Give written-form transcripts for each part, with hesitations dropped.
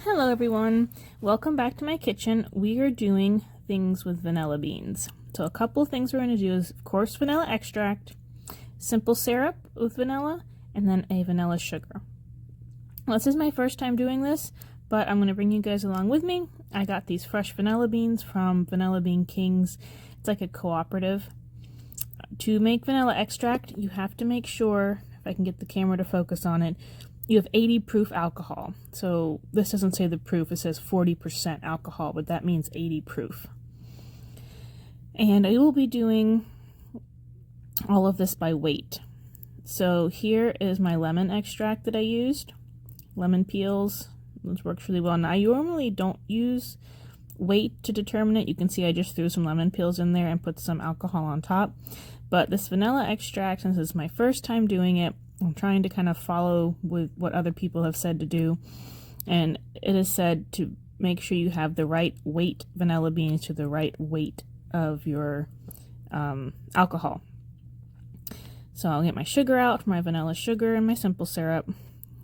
Hello everyone, welcome back to my kitchen. We are doing things with vanilla beans. So a couple things we're going to do is, of course, vanilla extract, simple syrup with vanilla, and then a vanilla sugar. Well, this is my first time doing this, but I'm going to bring you guys along with me. I got these fresh vanilla beans from Vanilla Bean Kings. It's like a cooperative. To make vanilla extract, you have to make sure, if I can get the camera to focus on it, you have 80 proof alcohol. So this doesn't say the proof, it says 40% alcohol, but that means 80 proof. And I will be doing all of this by weight. So here is my lemon extract that I used. Lemon peels, this works really well. Now I normally don't use weight to determine it. You can see I just threw some lemon peels in there and put some alcohol on top. But this vanilla extract, since it's my first time doing it, I'm trying to kind of follow with what other people have said to do, and it is said to make sure you have the right weight vanilla beans to the right weight of your alcohol. So I'll get my sugar out, my vanilla sugar and my simple syrup.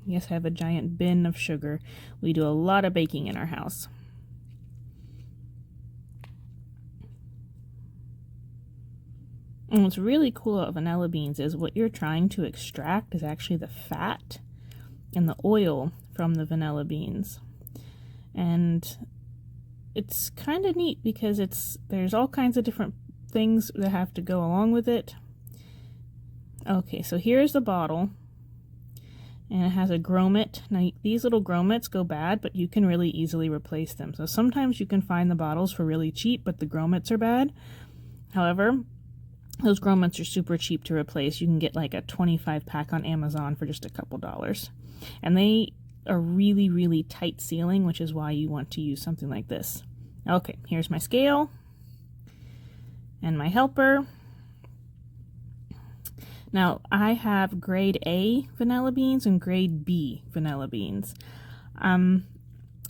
Yes, I have a giant bin of sugar. We do a lot of baking in our house. And what's really cool about vanilla beans is what you're trying to extract is actually the fat and the oil from the vanilla beans. And it's kind of neat because there's all kinds of different things that have to go along with it. Okay, so here's the bottle. And it has a grommet. Now these little grommets go bad, but you can really easily replace them. So sometimes you can find the bottles for really cheap, but the grommets are bad. However, those grommets are super cheap to replace. You can get like a 25 pack on Amazon for just a couple dollars. And they are really, really tight sealing, which is why you want to use something like this. Okay, here's my scale and my helper. Now, I have grade A vanilla beans and grade B vanilla beans. I'm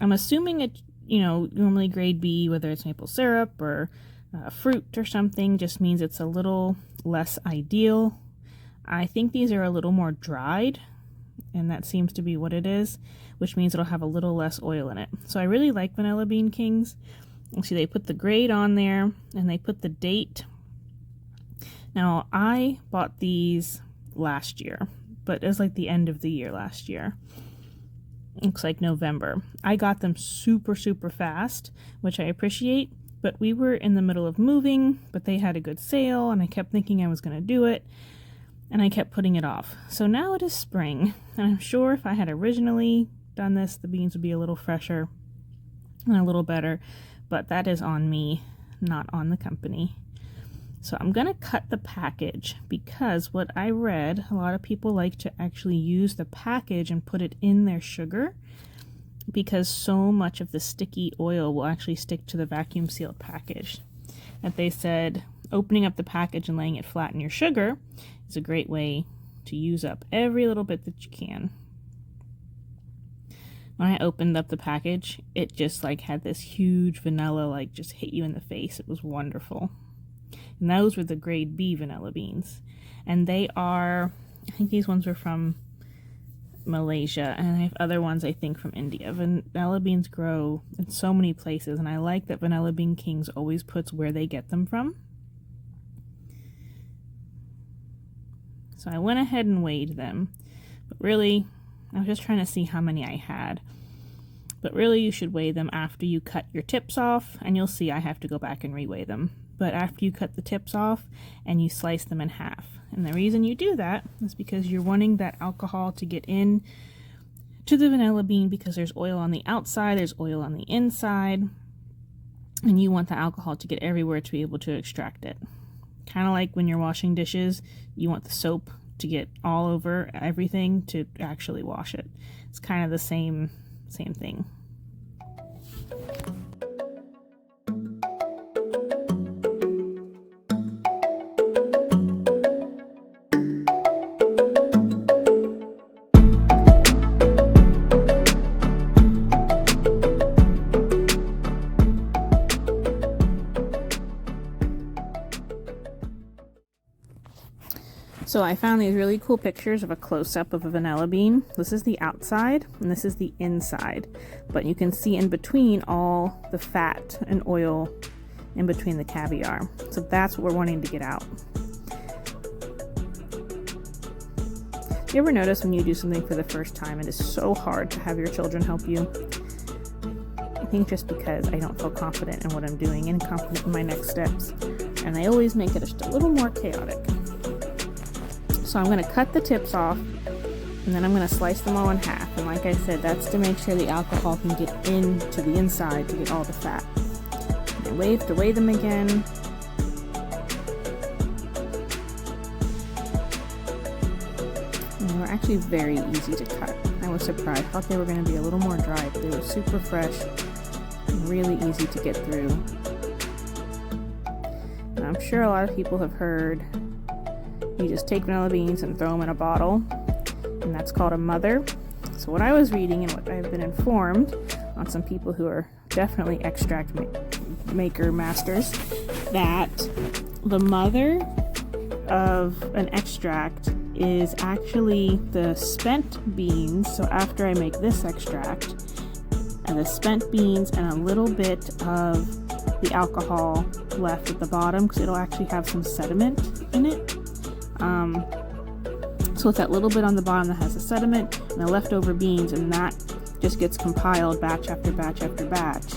assuming it, normally grade B, whether it's maple syrup or fruit or something, just means it's a little less ideal. I think these are a little more dried, and that seems to be what it is, which means it'll have a little less oil in it. So I really like Vanilla Bean Kings. You see they put the grade on there, and they put the date. Now, I bought these last year, but it was like the end of the year last year. Looks like November. I got them super, super fast, which I appreciate. But we were in the middle of moving, but they had a good sale, and I kept thinking I was going to do it, and I kept putting it off. So now it is spring, and I'm sure if I had originally done this, the beans would be a little fresher and a little better, but that is on me, not on the company. So I'm going to cut the package, because what I read, a lot of people like to actually use the package and put it in their sugar, because so much of the sticky oil will actually stick to the vacuum sealed package. That they said opening up the package and laying it flat in your sugar is a great way to use up every little bit that you can. When I opened up the package, it just had this huge vanilla just hit you in the face. It was wonderful. And those were the grade B vanilla beans. And they are, I think these ones were from Malaysia, and I have other ones I think from India. Vanilla beans grow in so many places, and I like that Vanilla Bean Kings always puts where they get them from. So I went ahead and weighed them, but really I was just trying to see how many I had. But really you should weigh them after you cut your tips off, and you'll see I have to go back and reweigh them. But after you cut the tips off and you slice them in half. And the reason you do that is because you're wanting that alcohol to get in to the vanilla bean, because there's oil on the outside, there's oil on the inside, and you want the alcohol to get everywhere to be able to extract it. Kind of like when you're washing dishes, you want the soap to get all over everything to actually wash it. It's kind of the same thing. So I found these really cool pictures of a close-up of a vanilla bean. This is the outside and this is the inside, but you can see in between all the fat and oil in between the caviar. So that's what we're wanting to get out. You ever notice when you do something for the first time, it is so hard to have your children help you? I think just because I don't feel confident in what I'm doing and confident in my next steps, and they always make it just a little more chaotic. So I'm going to cut the tips off, and then I'm going to slice them all in half. And like I said, that's to make sure the alcohol can get into the inside to get all the fat. And I have to weigh them again. And they were actually very easy to cut. I was surprised. I thought they were going to be a little more dry, but they were super fresh and really easy to get through. And I'm sure a lot of people have heard you just take vanilla beans and throw them in a bottle, and that's called a mother. So what I was reading and what I've been informed on some people who are definitely extract maker masters, that the mother of an extract is actually the spent beans. So after I make this extract, and the spent beans and a little bit of the alcohol left at the bottom, because it'll actually have some sediment in it. So it's that little bit on the bottom that has the sediment and the leftover beans, and that just gets compiled batch after batch after batch.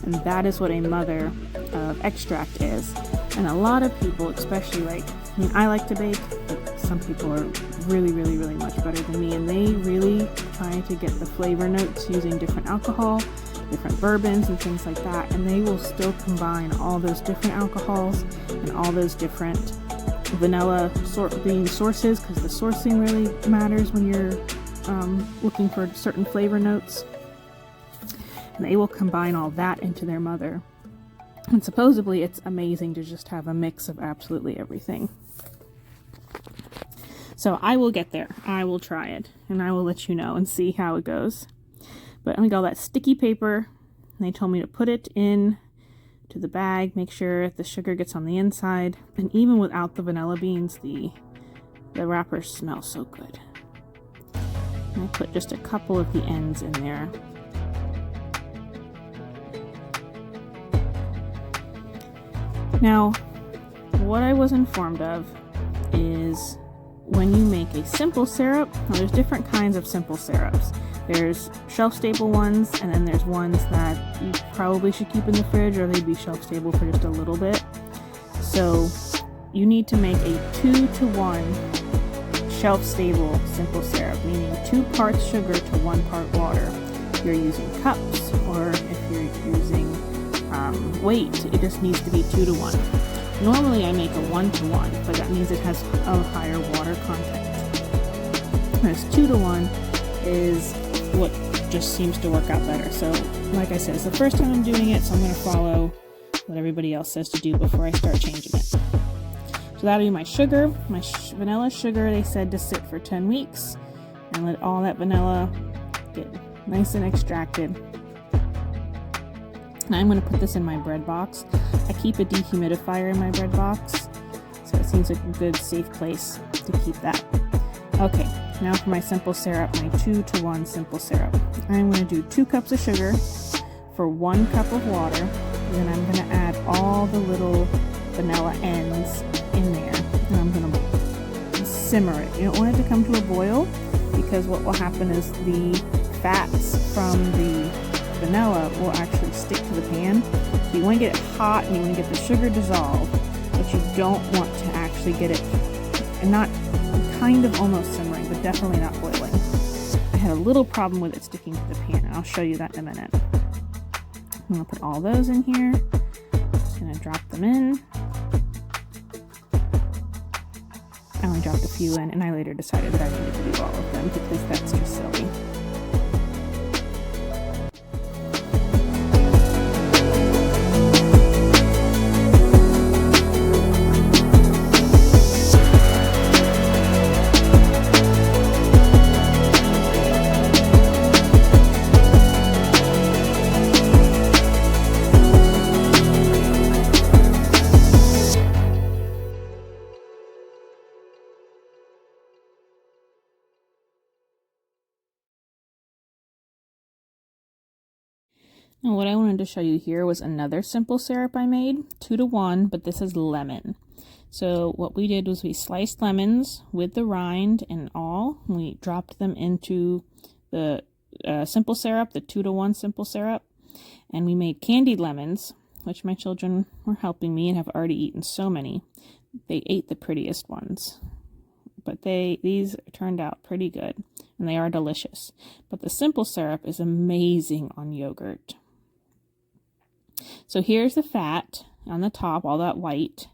And that is what a mother of extract is. And a lot of people, especially I like to bake, but some people are really, really, really much better than me, and they really try to get the flavor notes using different alcohol, different bourbons and things like that, and they will still combine all those different alcohols and all those different vanilla bean sources, because the sourcing really matters when you're looking for certain flavor notes. And they will combine all that into their mother. And supposedly it's amazing to just have a mix of absolutely everything. So I will get there. I will try it, and I will let you know and see how it goes. But I got all that sticky paper, and they told me to put it in to the bag, make sure the sugar gets on the inside, and even without the vanilla beans, the wrappers smell so good. And I put just a couple of the ends in there. Now, what I was informed of is when you make a simple syrup, now there's different kinds of simple syrups. There's shelf-stable ones, and then there's ones that you probably should keep in the fridge, or they'd be shelf-stable for just a little bit. So you need to make a 2-to-1 shelf-stable simple syrup, meaning 2 parts sugar to 1 part water. If you're using cups, or if you're using weight, it just needs to be 2-to-1. Normally I make a 1-to-1, but that means it has a higher water content. Whereas 2-to-1 is what just seems to work out better. So like I said, it's the first time I'm doing it, so I'm going to follow what everybody else says to do before I start changing it. So that'll be my sugar, my vanilla sugar. They said to sit for 10 weeks and let all that vanilla get nice and extracted. Now I'm going to put this in my bread box. I keep a dehumidifier in my bread box, so it seems like a good safe place to keep that. Okay, now for my simple syrup, my 2-to-1 simple syrup. I'm going to do 2 cups of sugar for 1 cup of water, and then I'm going to add all the little vanilla ends in there, and I'm going to simmer it. You don't want it to come to a boil, because what will happen is the fats from the vanilla will actually stick to the pan. So you want to get it hot, and you want to get the sugar dissolved, but you don't want to actually get it, and not kind of almost simmering, but definitely not boiling. I had a little problem with it sticking to the pan, and I'll show you that in a minute. I'm going to put all those in here. Just going to drop them in. I only dropped a few in, and I later decided that I needed to do all of them because that's just silly. And what I wanted to show you here was another simple syrup I made, 2-to-1, but this is lemon. So what we did was we sliced lemons with the rind and all. We dropped them into the simple syrup, the 2-to-1 simple syrup, and we made candied lemons, which my children were helping me and have already eaten so many. They ate the prettiest ones, but these turned out pretty good, and they are delicious. But the simple syrup is amazing on yogurt. So here's the fat on the top, all that white.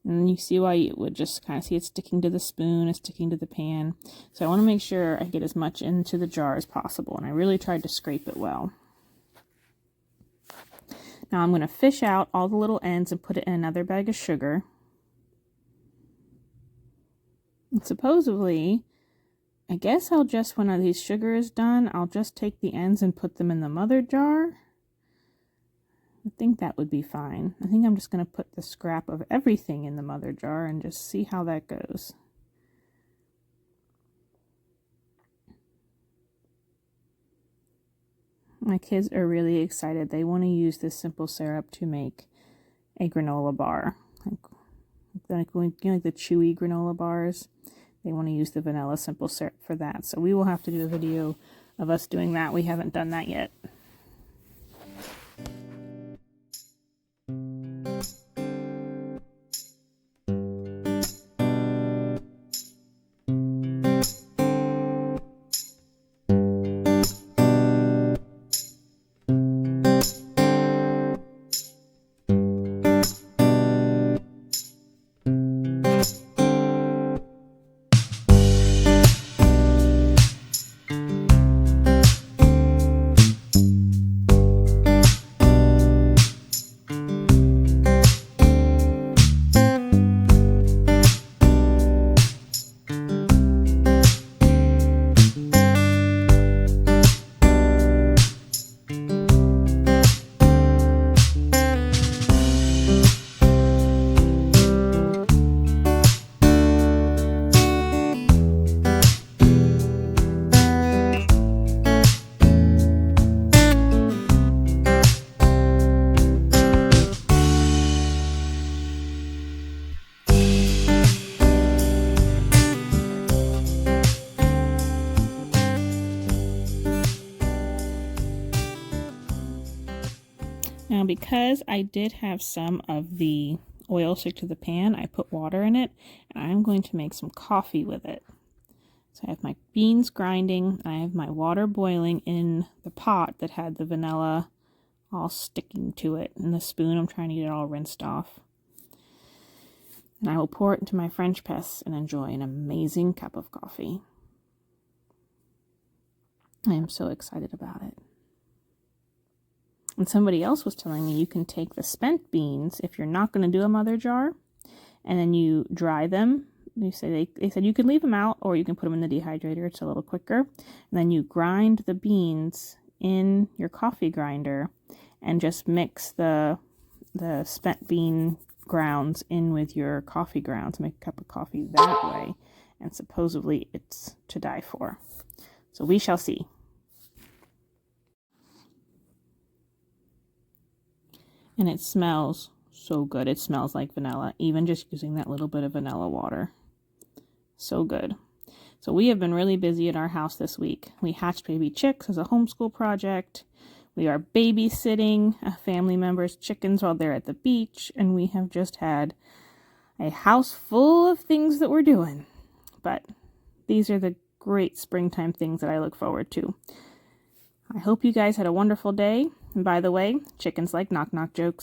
And you see why you would just kind of see it sticking to the spoon and sticking to the pan. So I want to make sure I get as much into the jar as possible. And I really tried to scrape it well. Now I'm going to fish out all the little ends and put it in another bag of sugar. And supposedly, I guess I'll just, when these sugar is done, I'll just take the ends and put them in the mother jar. I think that would be fine. I think I'm just going to put the scrap of everything in the mother jar and just see how that goes. My kids are really excited. They want to use this simple syrup to make a granola bar. Like the chewy granola bars. They want to use the vanilla simple syrup for that. So we will have to do a video of us doing that. We haven't done that yet. Now, because I did have some of the oil stick to the pan, I put water in it, and I'm going to make some coffee with it. So I have my beans grinding, I have my water boiling in the pot that had the vanilla all sticking to it, and the spoon, I'm trying to get it all rinsed off. And I will pour it into my French press and enjoy an amazing cup of coffee. I am so excited about it. And somebody else was telling me you can take the spent beans, if you're not going to do a mother jar, and then you dry them. They said you can leave them out, or you can put them in the dehydrator. It's a little quicker. And then you grind the beans in your coffee grinder and just mix the spent bean grounds in with your coffee grounds. Make a cup of coffee that way. And supposedly it's to die for. So we shall see. And it smells so good. It smells like vanilla, even just using that little bit of vanilla water. So good. So we have been really busy at our house this week. We hatched baby chicks as a homeschool project. We are babysitting a family member's chickens while they're at the beach. And we have just had a house full of things that we're doing. But these are the great springtime things that I look forward to. I hope you guys had a wonderful day. And by the way, chickens like knock-knock jokes.